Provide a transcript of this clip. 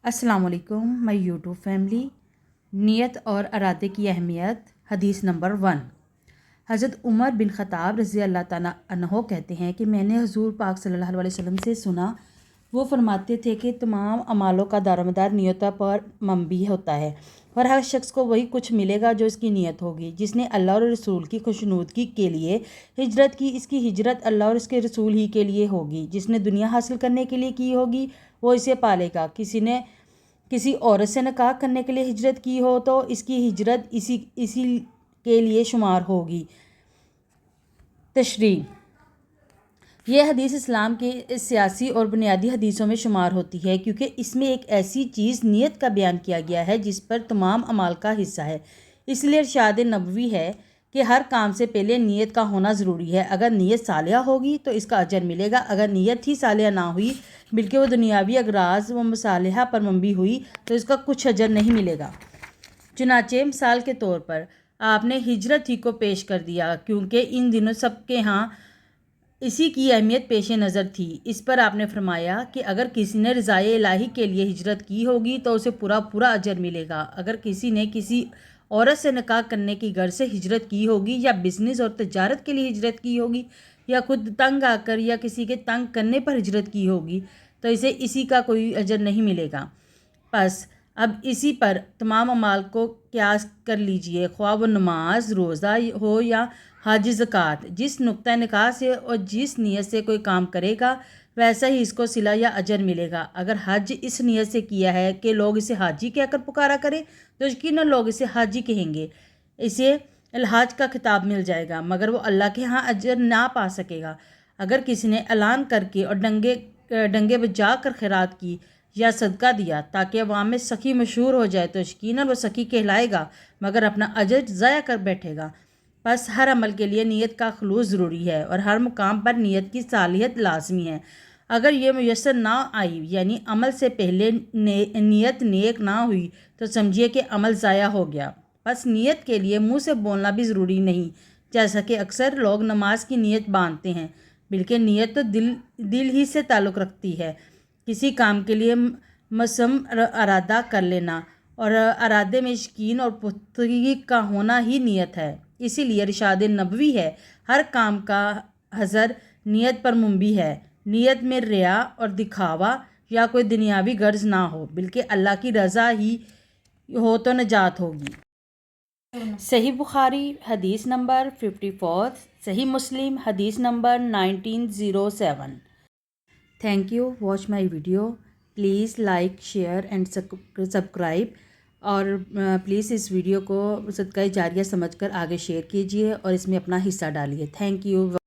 अस्सलाम वालेकुम my YouTube family. नियत और इरादे की अहमियत। हदीस नंबर 1। हज़रत उमर बिन ख़त्ताब रज़ी अल्लाह ताला अन्हो कहते हैं कि मैंने हुज़ूर पाक सल्लल्लाहु अलैहि वसल्लम से सुना, वो फरमाते थे कि तमाम अमालों का दारोमदार नियतों पर मबनी होता है और हर शख्स को वही कुछ मिलेगा जो इसकी नीयत होगी। जिसने अल्लाह और रसूल की खुशनुदगी के लिए हिजरत की, इसकी हिजरत अल्लाह और उसके रसूल ही के लिए होगी। जिसने दुनिया हासिल करने के लिए की होगी वो इसे पालेगा। किसी ने किसी औरत से निकाह करने के लिए हिजरत की हो तो इसकी हिजरत इसी के लिए शुमार होगी। तशरीह। यह हदीस इस्लाम के सियासी और बुनियादी हदीसों में शुमार होती है क्योंकि इसमें एक ऐसी चीज़ नियत का बयान किया गया है जिस पर तमाम अमाल का हिस्सा है। इसलिए इरशाद नबवी है कि हर काम से पहले नियत का होना ज़रूरी है। अगर नियत सालिहा होगी तो इसका अजर मिलेगा, अगर नियत ही सालिहा ना हुई बल्कि वो दुनियावी अगराज व मसालिहा पर मबनी हुई तो इसका कुछ अजर नहीं मिलेगा। चुनाचे मिसाल के तौर पर आपने हिजरत ही को पेश कर दिया क्योंकि इन दिनों सबके यहाँ इसी की अहमियत पेश नज़र थी। इस पर आपने फरमाया कि अगर किसी ने रज़ाए इलाही के लिए हिजरत की होगी तो उसे पूरा अजर मिलेगा। अगर किसी ने किसी औरत से निकाह करने की गर्ज से हिजरत की होगी या बिज़नेस और तजारत के लिए हिजरत की होगी या खुद तंग आकर या किसी के तंग करने पर हिजरत की होगी तो इसे इसी का कोई अजर नहीं मिलेगा। बस अब इसी पर तमाम अमाल को क्यास कर लीजिए, ख्वाह वो नमाज रोज़ा हो या हज ज़कात। जिस नुक्ता निकाह से और जिस नीयत से कोई काम करेगा वैसा ही इसको सिला या अजर मिलेगा। अगर हज इस नीयत से किया है कि लोग इसे हाजी कहकर पुकारा करें तो यकीनन लोग इसे हाजी कहेंगे, इसे अलहाज का खिताब मिल जाएगा, मगर वो अल्लाह के यहाँ अजर ना पा सकेगा। अगर किसी ने ऐलान करके और डंगे बजा कर खैरात की या सदका दिया ताकि अवाम में सखी मशहूर हो जाए तो यकीनन वो सखी कहलाएगा, मगर अपना अजर ज़ाया कर बैठेगा। बस हर अमल के लिए नीयत का खलूस ज़रूरी है और हर मुकाम पर नीयत की सालियत लाजमी है। अगर ये मुयस्सर ना आई यानी अमल से पहले नीयत नेक ना हुई तो समझिए कि अमल ज़ाया हो गया। बस नीयत के लिए मुंह से बोलना भी ज़रूरी नहीं, जैसा कि अक्सर लोग नमाज की नीयत बांधते हैं, बल्कि नीयत तो दिल ही से ताल्लुक़ रखती है। किसी काम के लिए मसम इरादा कर लेना और इरादे में यकीन और पुख्तगी का होना ही नीयत है। इसीलिए इरशाद नबवी है, हर काम का हज़र नीयत पर मुबनी है। नीयत में रिया और दिखावा या कोई दुनियावी गर्ज ना हो बल्कि अल्लाह की रज़ा ही हो तो नजात होगी। सही बुखारी हदीस नंबर 54, सही मुस्लिम हदीस number 1907। Thank you. Watch my video. Please like share and subscribe और प्लीज़ इस वीडियो को सदका जारिया समझकर आगे शेयर कीजिए और इसमें अपना हिस्सा डालिए। Thank you.